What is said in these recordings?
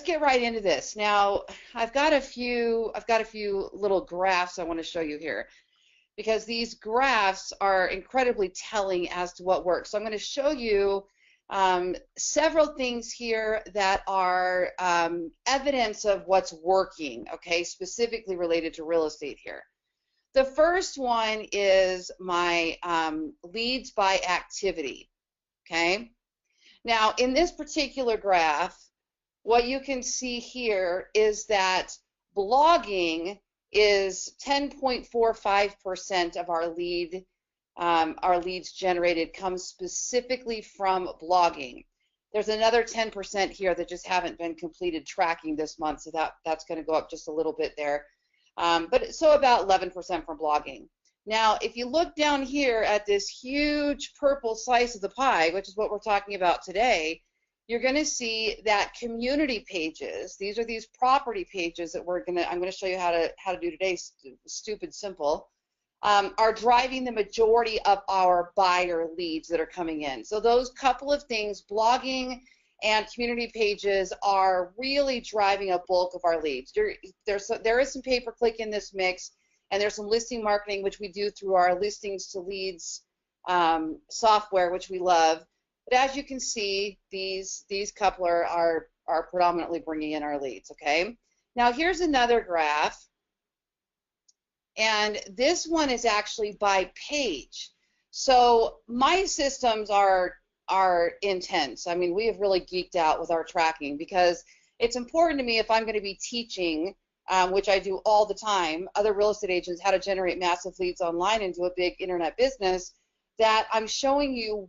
get right into this. Now, I've got a few little graphs I want to show you here, because these graphs are incredibly telling as to what works. So I'm going to show you several things here that are evidence of what's working, okay, specifically related to real estate here. The first one is my leads by activity, okay? Now, in this particular graph, what you can see here is that blogging is 10.45% of our leads generated comes specifically from blogging. There's another 10% here that just haven't been completed tracking this month, so that's going to go up just a little bit there. But so about 11% from blogging. Now, if you look down here at this huge purple slice of the pie, which is what we're talking about today, you're going to see that community pages, these are these property pages that I'm going to show you how to do today, stupid simple, are driving the majority of our buyer leads that are coming in. So those couple of things, blogging and community pages, are really driving a bulk of our leads. There is some pay-per-click in this mix, and there's some listing marketing, which we do through our listings to leads software, which we love. But as you can see, these couple are predominantly bringing in our leads, okay? Now here's another graph, and this one is actually by page. So my systems are intense. I mean, we have really geeked out with our tracking, because it's important to me, if I'm going to be teaching, which I do all the time, other real estate agents how to generate massive leads online and do a big internet business, that I'm showing you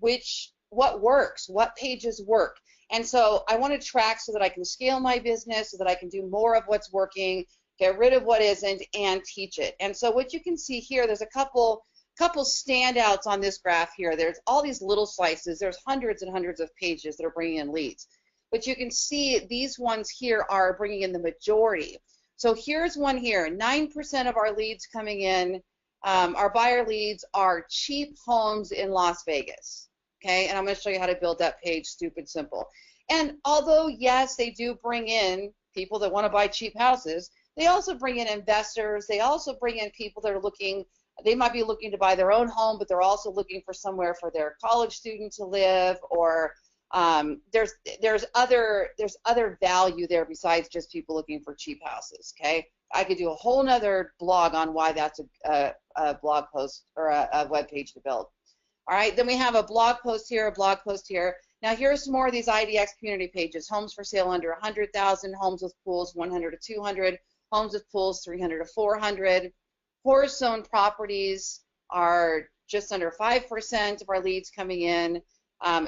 what works, what pages work. And so I want to track so that I can scale my business, so that I can do more of what's working, get rid of what isn't, and teach it. And so what you can see here, there's a couple standouts on this graph here. There's all these little slices. There's hundreds and hundreds of pages that are bringing in leads. But you can see these ones here are bringing in the majority. So here's one here, 9% of our leads coming in, our buyer leads are cheap homes in Las Vegas. Okay, and I'm going to show you how to build that page, stupid simple. And although, yes, they do bring in people that want to buy cheap houses, they also bring in investors. They also bring in people that are looking, they might be looking to buy their own home, but they're also looking for somewhere for their college student to live, or there's other value there besides just people looking for cheap houses, okay? I could do a whole nother blog on why that's a blog post or a web page to build. All right, then we have a blog post here, a blog post here. Now here's some more of these IDX community pages. Homes for sale under 100,000, homes with pools 100 to 200, homes with pools 300 to 400. Horror zone properties are just under 5% of our leads coming in.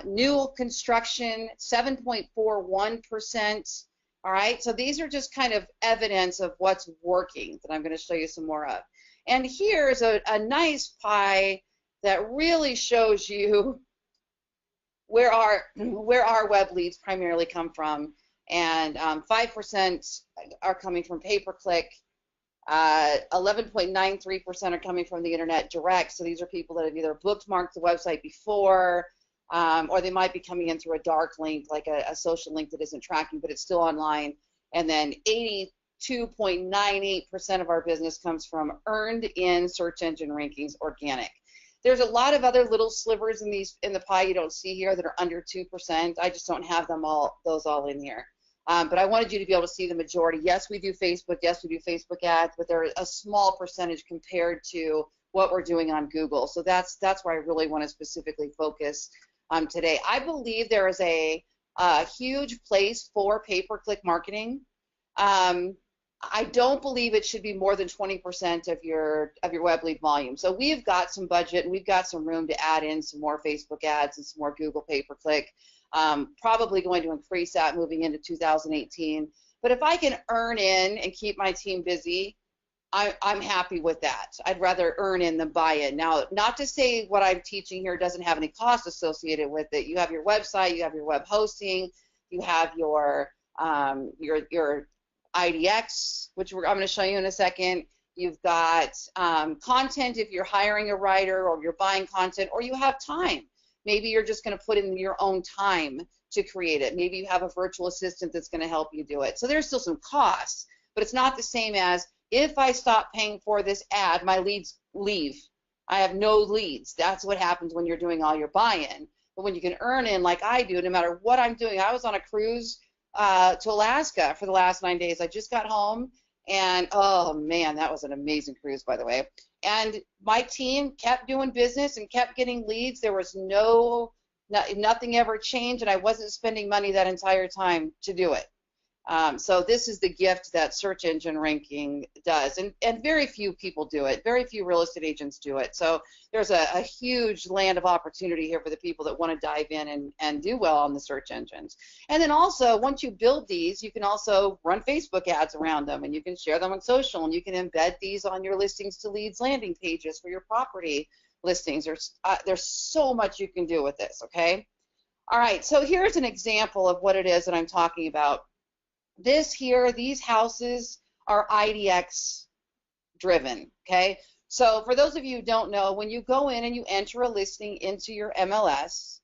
New construction, 7.41%. All right, so these are just kind of evidence of what's working that I'm going to show you some more of. And here's a nice pie that really shows you where our web leads primarily come from, and 5% are coming from pay-per-click, 11.93% are coming from the internet direct. So these are people that have either bookmarked the website before, or they might be coming in through a dark link, like a social link that isn't tracking, but it's still online. And then 82.98% of our business comes from earned in search engine rankings, organic. There's a lot of other little slivers in the pie you don't see here that are under 2%. I just don't have those all in here. But I wanted you to be able to see the majority. Yes, we do Facebook. Yes, we do Facebook ads, but they're a small percentage compared to what we're doing on Google. So that's where I really want to specifically focus today. I believe there is a huge place for pay-per-click marketing. I don't believe it should be more than 20% of your web lead volume. So we've got some budget and we've got some room to add in some more Facebook ads and some more Google pay-per-click. Probably going to increase that moving into 2018. But if I can earn in and keep my team busy, I'm happy with that. I'd rather earn in than buy in. Now, not to say what I'm teaching here doesn't have any cost associated with it. You have your website, you have your web hosting, you have your IDX, which I'm going to show you in a second. You've got content if you're hiring a writer or you're buying content, or you have time. Maybe you're just going to put in your own time to create it. Maybe you have a virtual assistant that's going to help you do it. So there's still some costs, but it's not the same as if I stop paying for this ad, my leads leave. I have no leads. That's what happens when you're doing all your buy-in. But when you can earn in like I do, no matter what I'm doing. I was on a cruise to Alaska for the last 9 days. I just got home, and oh man, that was an amazing cruise, by the way. And my team kept doing business and kept getting leads. There was nothing ever changed, and I wasn't spending money that entire time to do it. So this is the gift that search engine ranking does, and very few people do it. Very few real estate agents do it. So there's a huge land of opportunity here for the people that want to dive in and do well on the search engines. And then also, once you build these, you can also run Facebook ads around them, and you can share them on social, and you can embed these on your listings to leads landing pages for your property listings. There's so much you can do with this, okay? All right, so here's an example of what it is that I'm talking about. This here, these houses are IDX driven, okay? So for those of you who don't know, when you go in and you enter a listing into your MLS,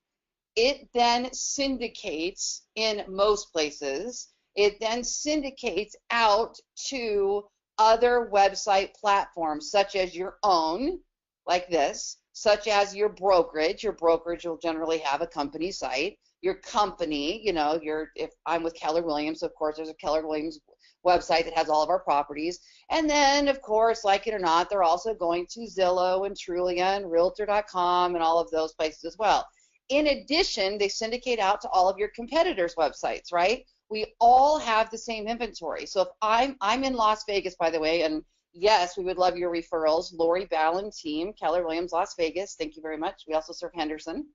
it then syndicates in most places. It then syndicates out to other website platforms, such as your own, like this, such as your brokerage. Your brokerage will generally have a company site. Your company, you know, if I'm with Keller Williams, of course, there's a Keller Williams website that has all of our properties. And then, of course, like it or not, they're also going to Zillow and Trulia and Realtor.com and all of those places as well. In addition, they syndicate out to all of your competitors' websites, right? We all have the same inventory. So if I'm in Las Vegas, by the way, and yes, we would love your referrals. Lori Ballen team, Keller Williams, Las Vegas. Thank you very much. We also serve Henderson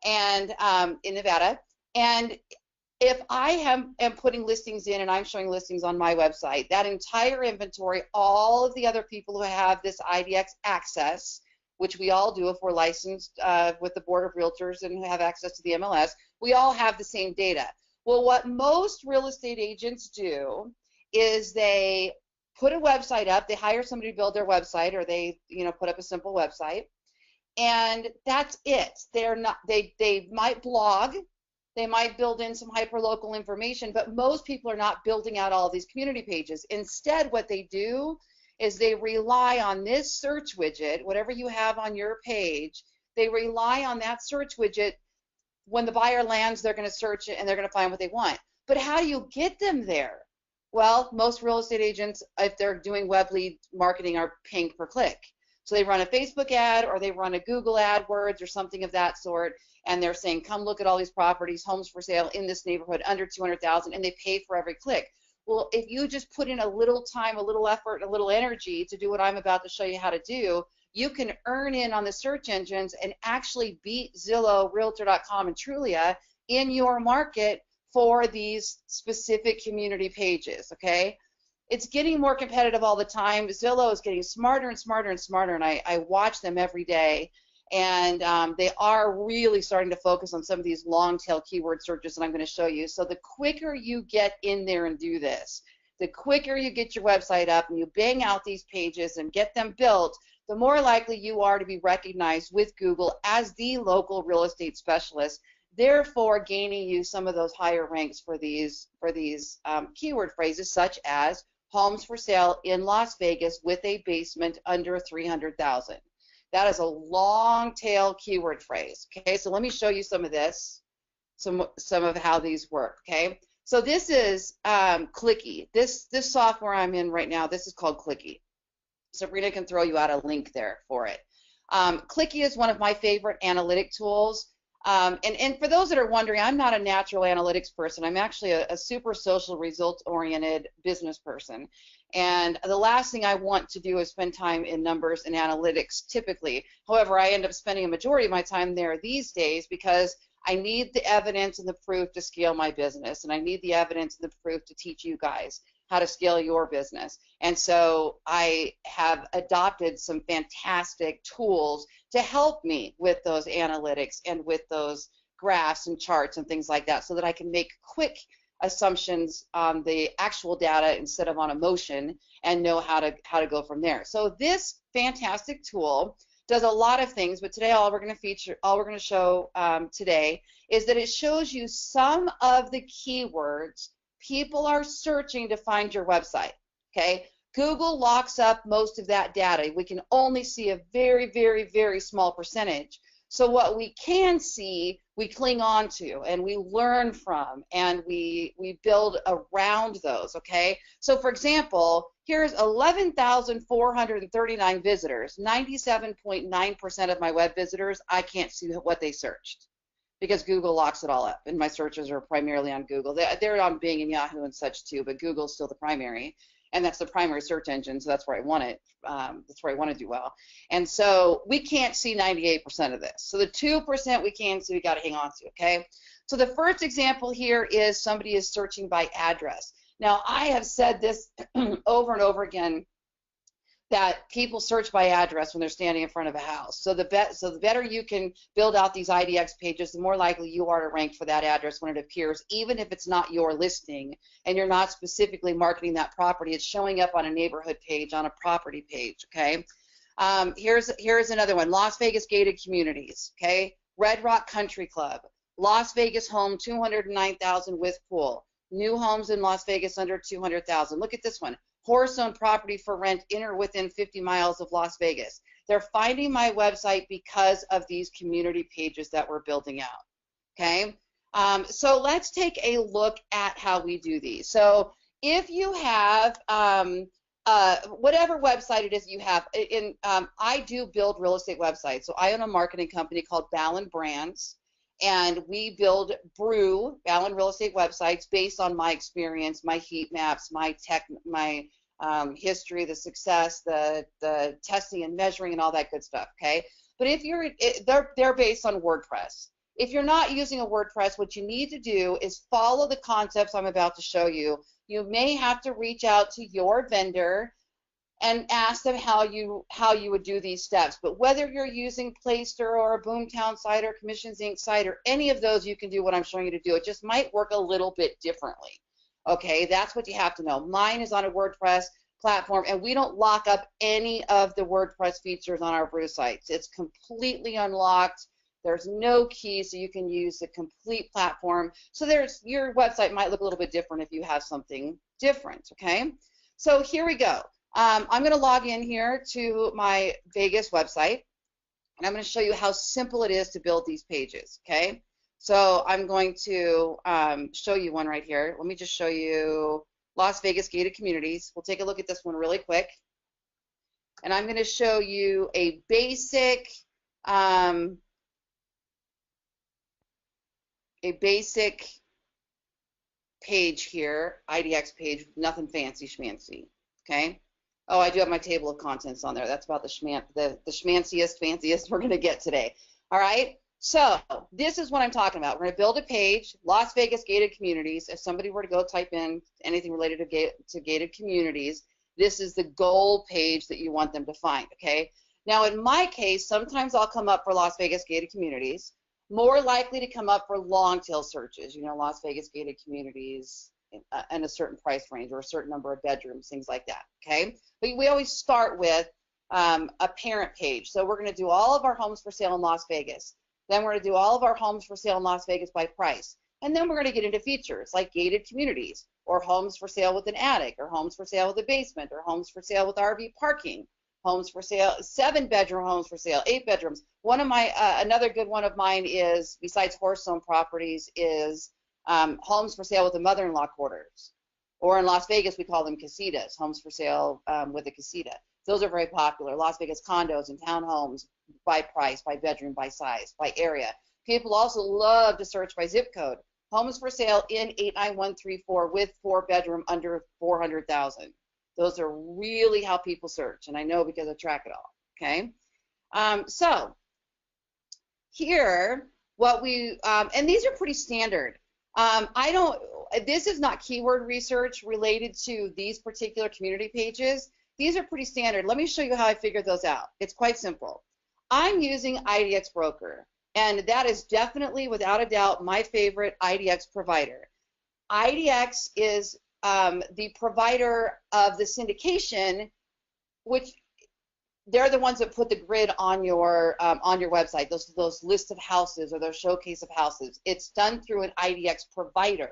and in Nevada. And if I am putting listings in and I'm showing listings on my website, that entire inventory, all of the other people who have this IDX access, which we all do if we're licensed with the Board of Realtors and have access to the MLS, we all have the same data. Well, what most real estate agents do is they put a website up, they hire somebody to build their website, or they, you know, put up a simple website, and that's it. They're not, they might blog, they might build in some hyperlocal information, but most people are not building out all of these community pages. Instead, what they do is they rely on this search widget, whatever you have on your page, they rely on that search widget. When the buyer lands, they're going to search it and they're going to find what they want. But how do you get them there? Well, most real estate agents, if they're doing web lead marketing, are paying per click. So they run a Facebook ad or they run a Google AdWords or something of that sort, and they're saying, come look at all these properties, homes for sale in this neighborhood under 200,000, and they pay for every click. Well, if you just put in a little time, a little effort, a little energy to do what I'm about to show you how to do, you can earn in on the search engines and actually beat Zillow, Realtor.com, and Trulia in your market for these specific community pages, okay? It's getting more competitive all the time. Zillow is getting smarter and smarter and smarter, and I watch them every day. And they are really starting to focus on some of these long-tail keyword searches that I'm going to show you. So the quicker you get in there and do this, the quicker you get your website up and you bang out these pages and get them built, the more likely you are to be recognized with Google as the local real estate specialist, therefore gaining you some of those higher ranks for these keyword phrases, such as homes for sale in Las Vegas with a basement under 300,000. That is a long tail keyword phrase. Okay, so let me show you some of this, some of how these work. Okay, so this is Clicky. This software I'm in right now, this is called Clicky. Sabrina can throw you out a link there for it. Clicky is one of my favorite analytic tools. And for those that are wondering, I'm not a natural analytics person. I'm actually a super social, results-oriented business person. And the last thing I want to do is spend time in numbers and analytics typically. However, I end up spending a majority of my time there these days because I need the evidence and the proof to scale my business, and I need the evidence and the proof to teach you guys how to scale your business. And so I have adopted some fantastic tools to help me with those analytics and with those graphs and charts and things like that, so that I can make quick assumptions on the actual data instead of on emotion, and know how to go from there. So this fantastic tool does a lot of things, but today all we're going to show today is that it shows you some of the keywords people are searching to find your website. Okay, Google locks up most of that data. We can only see a very, very, very small percentage. So what we can see, we cling on to, and we learn from, and we build around those, okay? So for example, here's 11,439 visitors. 97.9% of my web visitors, I can't see what they searched because Google locks it all up, and my searches are primarily on Google. They're on Bing and Yahoo and such too, but Google's still the primary. And that's the primary search engine, so that's where I want it. That's where I want to do well. And so we can't see 98% of this. So the 2% we can see, we got to hang on to, okay? So the first example here is somebody is searching by address. Now, I have said this over and over again, that people search by address when they're standing in front of a house. So the better you can build out these IDX pages, the more likely you are to rank for that address when it appears, even if it's not your listing and you're not specifically marketing that property. It's showing up on a neighborhood page, on a property page, okay? Here's another one, Las Vegas gated communities, okay? Red Rock Country Club, Las Vegas home, 209,000 with pool. New homes in Las Vegas under 200,000. Look at this one. Horse-owned property for rent in or within 50 miles of Las Vegas. They're finding my website because of these community pages that we're building out, okay? So let's take a look at how we do these. So if you have whatever website it is you have, I do build real estate websites. So I own a marketing company called Ballen Brands, and we build Ballen real estate websites based on my experience, my heat maps, my history, the success, the testing and measuring and all that good stuff, okay? But if they're based on WordPress. If you're not using a WordPress, what you need to do is follow the concepts I'm about to show you. You may have to reach out to your vendor and ask them how you would do these steps. But whether you're using Playster or a Boomtown site or Commissions Inc. site or any of those, you can do what I'm showing you to do. It just might work a little bit differently. Okay, that's what you have to know. Mine is on a WordPress platform, and we don't lock up any of the WordPress features on our Brew sites. It's completely unlocked. There's no key, so you can use the complete platform. So your website might look a little bit different if you have something different, okay? So here we go. I'm going to log in here to my Vegas website, and I'm going to show you how simple it is to build these pages, okay? So I'm going to show you one right here. Let me just show you Las Vegas gated communities. We'll take a look at this one really quick. And I'm going to show you a basic page here, IDX page, nothing fancy schmancy, okay? Oh, I do have my table of contents on there. That's about the schmanciest, fanciest we're going to get today. All right? So this is what I'm talking about. We're going to build a page, Las Vegas gated communities. If somebody were to go type in anything related to gated communities, this is the goal page that you want them to find, okay? Now, in my case, sometimes I'll come up for Las Vegas gated communities, more likely to come up for long tail searches, you know, Las Vegas gated communities in a certain price range or a certain number of bedrooms, things like that, okay? But we always start with a parent page. So we're going to do all of our homes for sale in Las Vegas. Then we're going to do all of our homes for sale in Las Vegas by price. And then we're going to get into features like gated communities or homes for sale with an attic or homes for sale with a basement or homes for sale with RV parking, homes for sale, 7-bedroom homes for sale, 8 bedrooms. One of my, another good one of mine is, besides horse-owned properties, is homes for sale with the mother-in-law quarters. Or in Las Vegas, we call them casitas, homes for sale with a casita. Those are very popular. Las Vegas condos and townhomes by price, by bedroom, by size, by area. People also love to search by zip code. Homes for sale in 89134 with 4-bedroom under 400,000. Those are really how people search, and I know because I track it all, okay? So here, what we, and these are pretty standard. This is not keyword research related to these particular community pages. These are pretty standard. Let me show you how I figured those out. It's quite simple. I'm using IDX Broker, and that is definitely, without a doubt, my favorite IDX provider. IDX is the provider of the syndication, which they're the ones that put the grid on your website, those lists of houses or those showcase of houses. It's done through an IDX provider.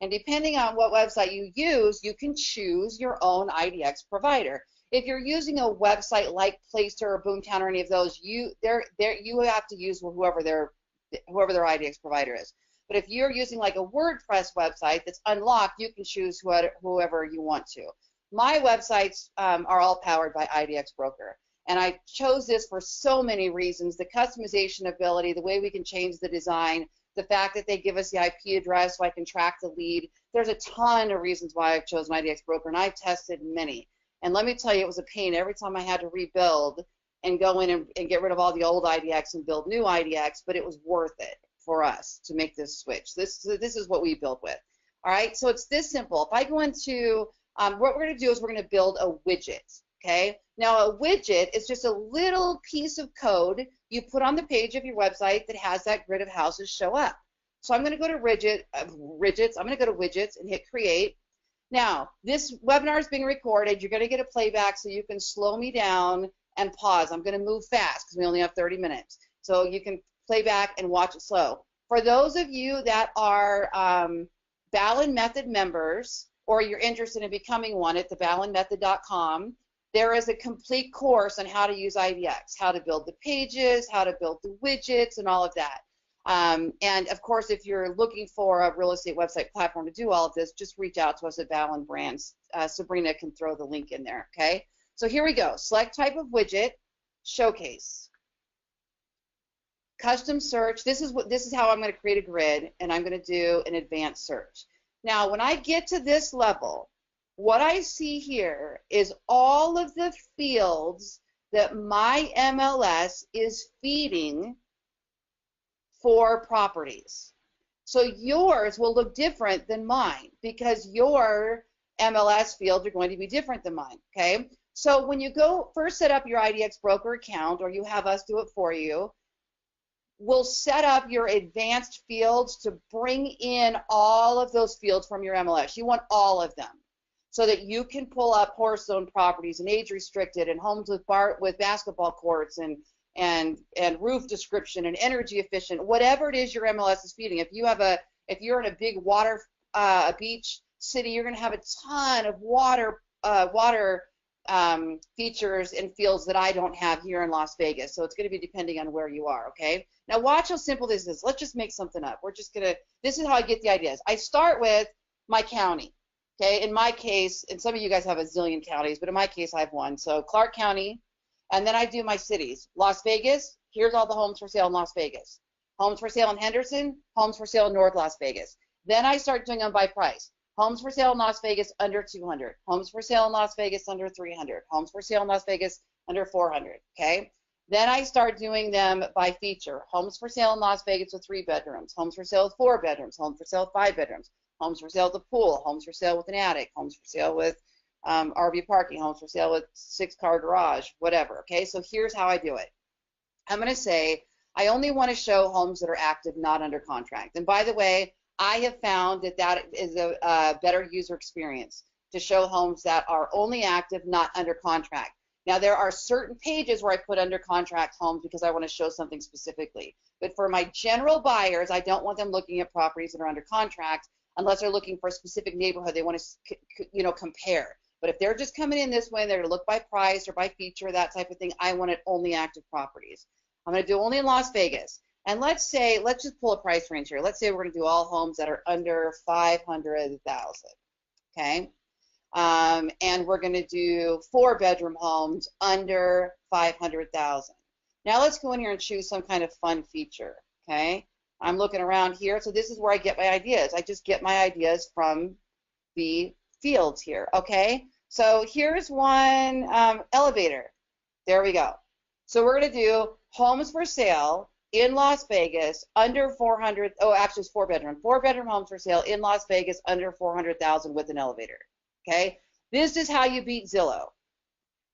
And depending on what website you use, you can choose your own IDX provider. If you're using a website like Placer or Boomtown or any of those, you have to use whoever their IDX provider is. But if you're using like a WordPress website that's unlocked, you can choose whoever you want to. My websites are all powered by IDX Broker. And I chose this for so many reasons: the customization ability, the way we can change the design, the fact that they give us the IP address so I can track the lead. There's a ton of reasons why I've chosen IDX Broker, and I've tested many. And let me tell you, it was a pain every time I had to rebuild and go in and get rid of all the old IDX and build new IDX, but it was worth it for us to make this switch. This is what we built with. All right, so it's this simple. If I go into, what we're going to do is we're going to build a widget, okay? Now, a widget is just a little piece of code you put on the page of your website that has that grid of houses show up. So I'm going to go to widgets. I'm going to go to widgets and hit create. Now, this webinar is being recorded. You're going to get a playback so you can slow me down and pause. I'm going to move fast because we only have 30 minutes. So you can play back and watch it slow. For those of you that are Ballen Method members, or you're interested in becoming one at theballenmethod.com, there is a complete course on how to use IDX, how to build the pages, how to build the widgets, and all of that. And of course, if you're looking for a real estate website platform to do all of this, just reach out to us at Ballen Brands. Sabrina can throw the link in there, okay? So here we go. Select type of widget, showcase. Custom search. This is how I'm going to create a grid, and I'm going to do an advanced search. Now, when I get to this level, what I see here is all of the fields that my MLS is feeding for properties. So yours will look different than mine because your MLS fields are going to be different than mine, okay? So when you go first set up your IDX Broker account, or you have us do it for you, we'll set up your advanced fields to bring in all of those fields from your MLS. You want all of them, so that you can pull up horse zone properties and age restricted and homes with basketball courts and roof description and energy efficient, whatever it is your MLS is feeding. If you're in a big beach city, you're going to have a ton of water features and fields that I don't have here in Las Vegas. So it's going to be depending on where you are, okay? Now watch how simple this is. Let's just make something up. This is how I get the ideas. I start with my county. Okay, in my case, and some of you guys have a zillion counties, but in my case I have one. So Clark County, and then I do my cities. Las Vegas, here's all the homes for sale in Las Vegas. Homes for sale in Henderson, homes for sale in North Las Vegas. Then I start doing them by price. Homes for sale in Las Vegas under 200. Homes for sale in Las Vegas under 300. Homes for sale in Las Vegas under 400, okay? Then I start doing them by feature. Homes for sale in Las Vegas with 3 bedrooms. Homes for sale with 4 bedrooms. Homes for sale with 5 bedrooms. Homes for sale with a pool, homes for sale with an attic, homes for sale with RV parking, homes for sale with 6-car garage, whatever, okay? So here's how I do it. I'm going to say I only want to show homes that are active, not under contract. And by the way, I have found that is a better user experience, to show homes that are only active, not under contract. Now, there are certain pages where I put under contract homes because I want to show something specifically. But for my general buyers, I don't want them looking at properties that are under contract unless they're looking for a specific neighborhood they want to, compare. But if they're just coming in this way and they're going to look by price or by feature, that type of thing, I want it only active properties. I'm going to do only in Las Vegas. And let's just pull a price range here. Let's say we're going to do all homes that are under 500,000, okay? And we're going to do 4-bedroom homes under 500,000. Now let's go in here and choose some kind of fun feature, okay? I'm looking around here, so this is where I get my ideas. I just get my ideas from the fields here, okay? So here's one elevator. There we go. So we're going to do homes for sale in Las Vegas under 400, oh, actually it's 4-bedroom. 4-bedroom homes for sale in Las Vegas under 400,000 with an elevator, okay? This is how you beat Zillow.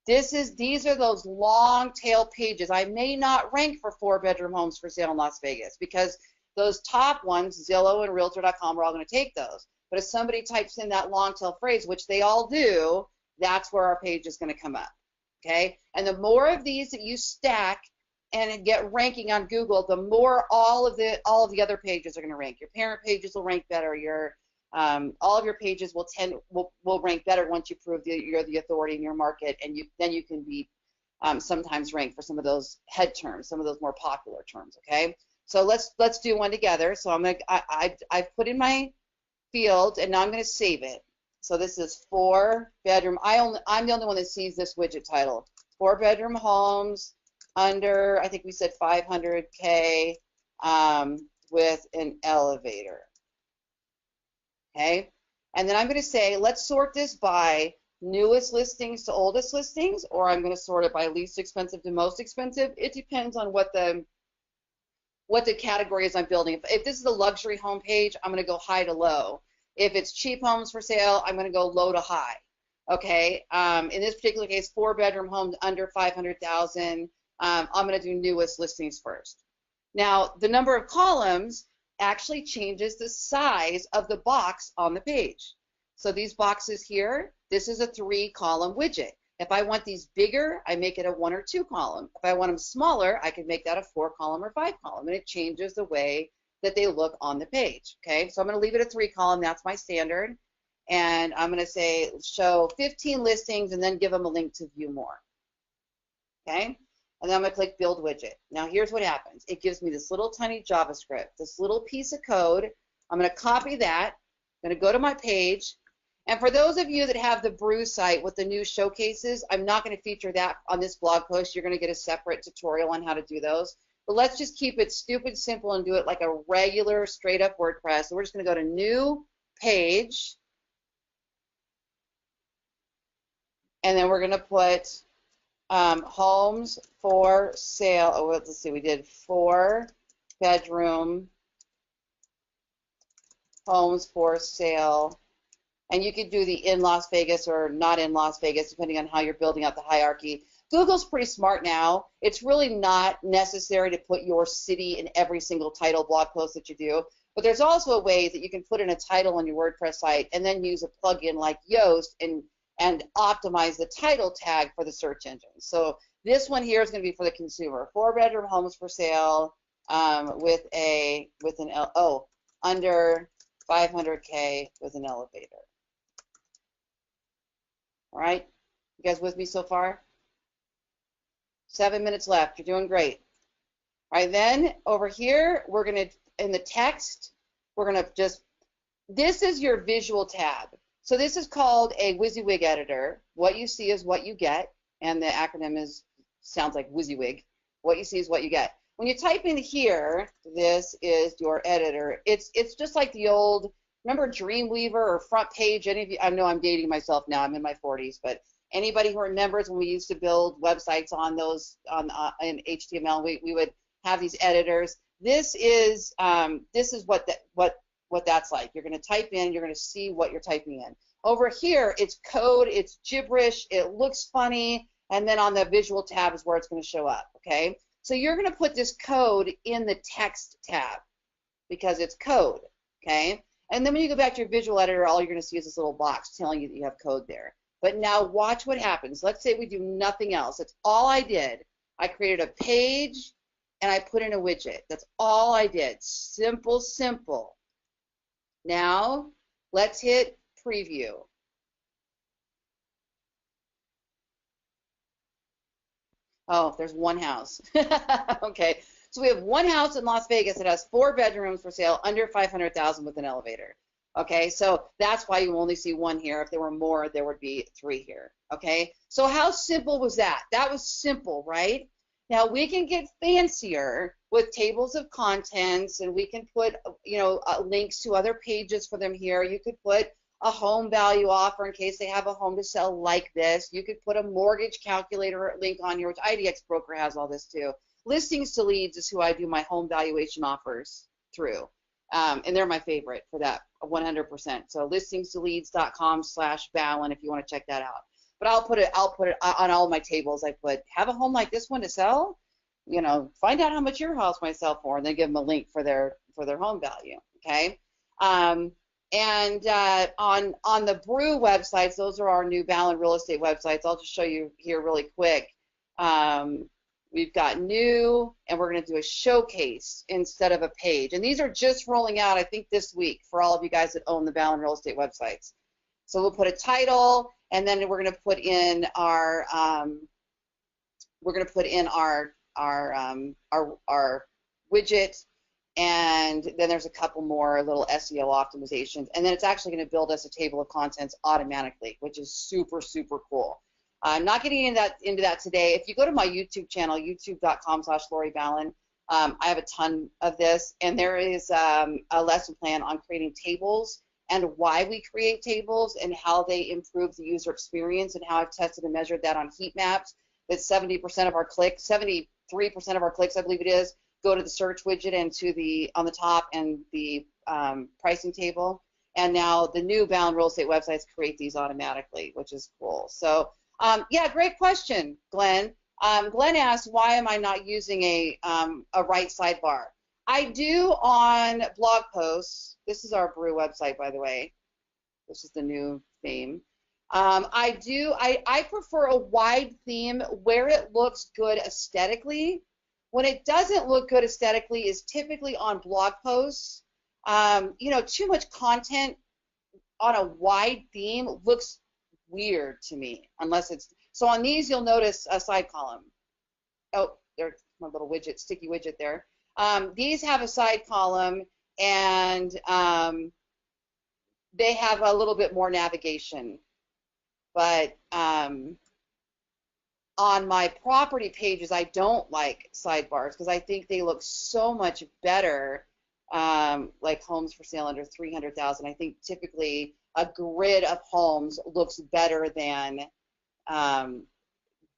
These are those long tail pages. I may not rank for 4-bedroom homes for sale in Las Vegas because those top ones, Zillow and Realtor.com, are all going to take those. But if somebody types in that long tail phrase, which they all do, that's where our page is going to come up. okay? And the more of these that you stack and get ranking on Google, the more all of the other pages are going to rank. Your parent pages will rank better. Your all of your pages will rank better once you prove that you're the authority in your market, and then you can be sometimes ranked for some of those head terms, some of those more popular terms. Okay, so let's do one together. So I've put in my field, and now I'm going to save it. So this is 4-bedroom. I'm the only one that sees this widget title. 4-bedroom homes under, I think we said 500K with an elevator. Okay, and then I'm going to say, let's sort this by newest listings to oldest listings, or I'm going to sort it by least expensive to most expensive. It depends on what the category is I'm building. If this is a luxury home page, I'm going to go high to low. If it's cheap homes for sale, I'm going to go low to high. Okay, in this particular case, 4-bedroom homes under 500,000. I'm going to do newest listings first. Now, the number of columns actually changes the size of the box on the page. So these boxes here, this is a 3-column widget. If I want these bigger, I make it a 1 or 2 column. If I want them smaller, I can make that a 4-column or 5-column, and it changes the way that they look on the page. Okay, so I'm going to leave it a 3-column. That's my standard, and I'm going to say show 15 listings, and then give them a link to view more. Okay. And then I'm going to click Build Widget. Now here's what happens. It gives me this little tiny JavaScript, this little piece of code. I'm going to copy that. I'm going to go to my page. And for those of you that have the Brew site with the new showcases, I'm not going to feature that on this blog post. You're going to get a separate tutorial on how to do those. But let's just keep it stupid simple and do it like a regular straight up WordPress. So we're just going to go to New Page. And then we're going to put homes for sale. Oh, let's see, we did 4-bedroom homes for sale. And you could do the in Las Vegas or not in Las Vegas, depending on how you're building out the hierarchy. Google's pretty smart now. It's really not necessary to put your city in every single title blog post that you do. But there's also a way that you can put in a title on your WordPress site and then use a plugin like Yoast and optimize the title tag for the search engine. So this one here is going to be for the consumer. 4-bedroom homes for sale with under 500K with an elevator. All right, you guys with me so far? 7 minutes left. You're doing great. All right, then over here, we're going to, in the text, we're going to just, this is your visual tab. So this is called a WYSIWYG editor. What you see is what you get, and the acronym sounds like WYSIWYG. What you see is what you get. When you type in here, this is your editor. It's just like the old, remember Dreamweaver or Front Page? Any of you? I know I'm dating myself now. I'm in my 40s, but anybody who remembers when we used to build websites on those in HTML, we would have these editors. This is what that's like. You're going to type in, you're going to see what you're typing in. Over here, it's code, it's gibberish, it looks funny, and then on the visual tab is where it's going to show up, okay? So you're going to put this code in the text tab because it's code, okay? And then when you go back to your visual editor, all you're going to see is this little box telling you that you have code there. But now watch what happens. Let's say we do nothing else. That's all I did. I created a page, and I put in a widget. That's all I did. Simple, simple. Now, let's hit preview. Oh, there's one house. Okay, so we have one house in Las Vegas that has 4 bedrooms for sale under 500,000 with an elevator. Okay, so that's why you only see 1 here. If there were more, there would be 3 here. Okay, so how simple was that? That was simple, right? Now we can get fancier with tables of contents, and we can put, links to other pages for them here. You could put a home value offer in case they have a home to sell like this. You could put a mortgage calculator link on here, which IDX Broker has all this too. Listings to leads is who I do my home valuation offers through, and they're my favorite for that 100%. So listingstoleads.com/Ballen if you want to check that out. But I'll put it on all my tables. I put have a home like this one to sell. Find out how much your house might sell for, and then give them a link for their home value. Okay. And on the Brew websites, those are our new Ballen real estate websites. I'll just show you here really quick. We've got new, and we're going to do a showcase instead of a page. And these are just rolling out, I think, this week for all of you guys that own the Ballen real estate websites. So we'll put a title, and then we're going to put in our widget, and then there's a couple more little SEO optimizations, and then it's actually going to build us a table of contents automatically, which is super, super cool. I'm not getting into that today. If you go to my YouTube channel, youtube.com/Lori Ballen, I have a ton of this, and there is a lesson plan on creating tables and why we create tables and how they improve the user experience, and how I've tested and measured that on heat maps. That 70% of our clicks, 73% of our clicks, I believe it is, go to the search widget and to the on the top and the pricing table. And now the new Ballen real estate websites create these automatically, which is cool. So yeah, great question, Glenn. Glenn asked, why am I not using a right sidebar? I do on blog posts. This is our Brew website, by the way. This is the new theme. I prefer a wide theme where it looks good aesthetically. When it doesn't look good aesthetically is typically on blog posts. You know, too much content on a wide theme looks weird to me, unless it's, so on these you'll notice a side column. Oh, there's my little widget, sticky widget there. These have a side column, and they have a little bit more navigation. But on my property pages, I don't like sidebars because I think they look so much better, like homes for sale under 300,000. I think typically a grid of homes looks better than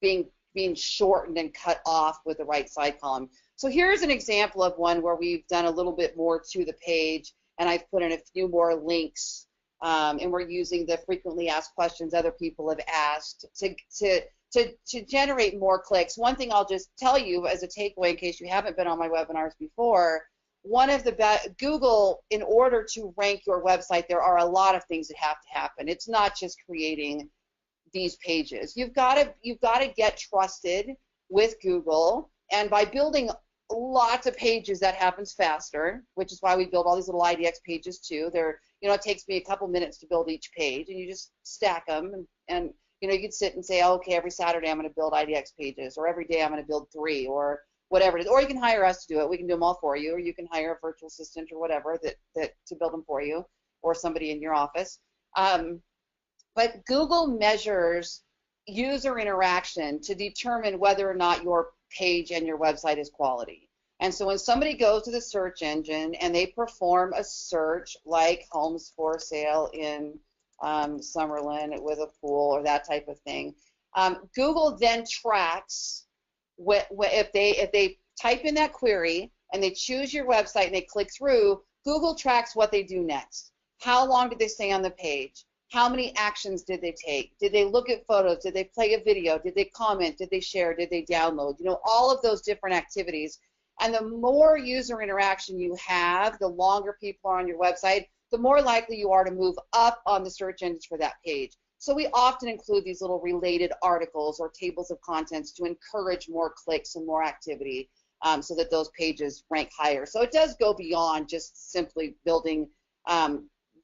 being shortened and cut off with the right side column. So here's an example of one where we've done a little bit more to the page, and I've put in a few more links, and we're using the frequently asked questions other people have asked to generate more clicks. One thing I'll just tell you as a takeaway, in case you haven't been on my webinars before, one of the Google, in order to rank your website, there are a lot of things that have to happen. It's not just creating these pages. You've got to get trusted with Google, and by building lots of pages, that happens faster, which is why we build all these little IDX pages too. They're, you know, it takes me a couple minutes to build each page, and you just stack them, and you know, you could sit and say, oh, okay, every Saturday I'm going to build IDX pages, or every day I'm going to build 3, or whatever it is. Or you can hire us to do it. We can do them all for you, or you can hire a virtual assistant or whatever that to build them for you, or somebody in your office. But Google measures user interaction to determine whether or not your page and your website is quality. And so when somebody goes to the search engine and they perform a search like homes for sale in Summerlin with a pool or that type of thing, Google then tracks if they type in that query and they choose your website and they click through, Google tracks what they do next. How long did they stay on the page? How many actions did they take? Did they look at photos? Did they play a video? Did they comment? Did they share? Did they download? You know, all of those different activities. And the more user interaction you have, the longer people are on your website, the more likely you are to move up on the search engines for that page. So we often include these little related articles or tables of contents to encourage more clicks and more activity, so that those pages rank higher. So it does go beyond just simply building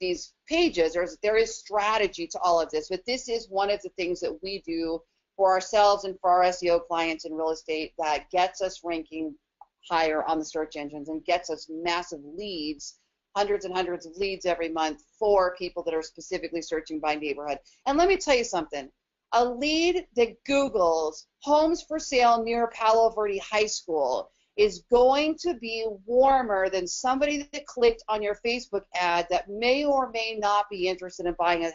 these pages. There is strategy to all of this, but this is one of the things that we do for ourselves and for our SEO clients in real estate that gets us ranking higher on the search engines and gets us massive leads, hundreds and hundreds of leads every month for people that are specifically searching by neighborhood. And let me tell you something, a lead that Googles homes for sale near Palo Verde High School is going to be warmer than somebody that clicked on your Facebook ad that may or may not be interested in buying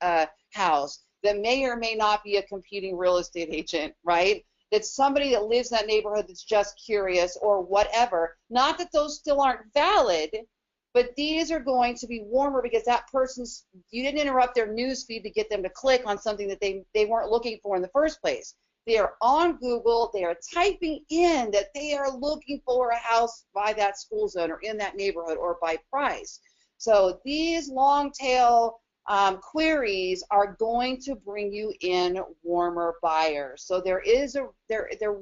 a house, that may or may not be a competing real estate agent, right? That's somebody that lives in that neighborhood that's just curious or whatever. Not that those still aren't valid, but these are going to be warmer because that person's, you didn't interrupt their news feed to get them to click on something that they weren't looking for in the first place. They are on Google, they are typing in that they are looking for a house by that school zone or in that neighborhood or by price. So these long tail queries are going to bring you in warmer buyers. So there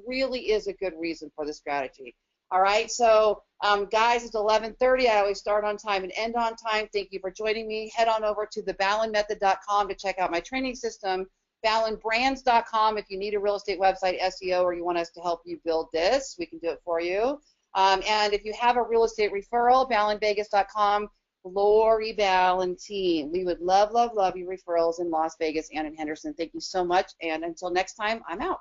really is a good reason for the strategy. All right, so guys, it's 11:30. I always start on time and end on time. Thank you for joining me. Head on over to theballenmethod.com to check out my training system. Ballenbrands.com if you need a real estate website SEO or you want us to help you build this, we can do it for you. And if you have a real estate referral, ballenvegas.com. Lori Valentine. We would love, love, love your referrals in Las Vegas and in Henderson. Thank you so much. And until next time, I'm out.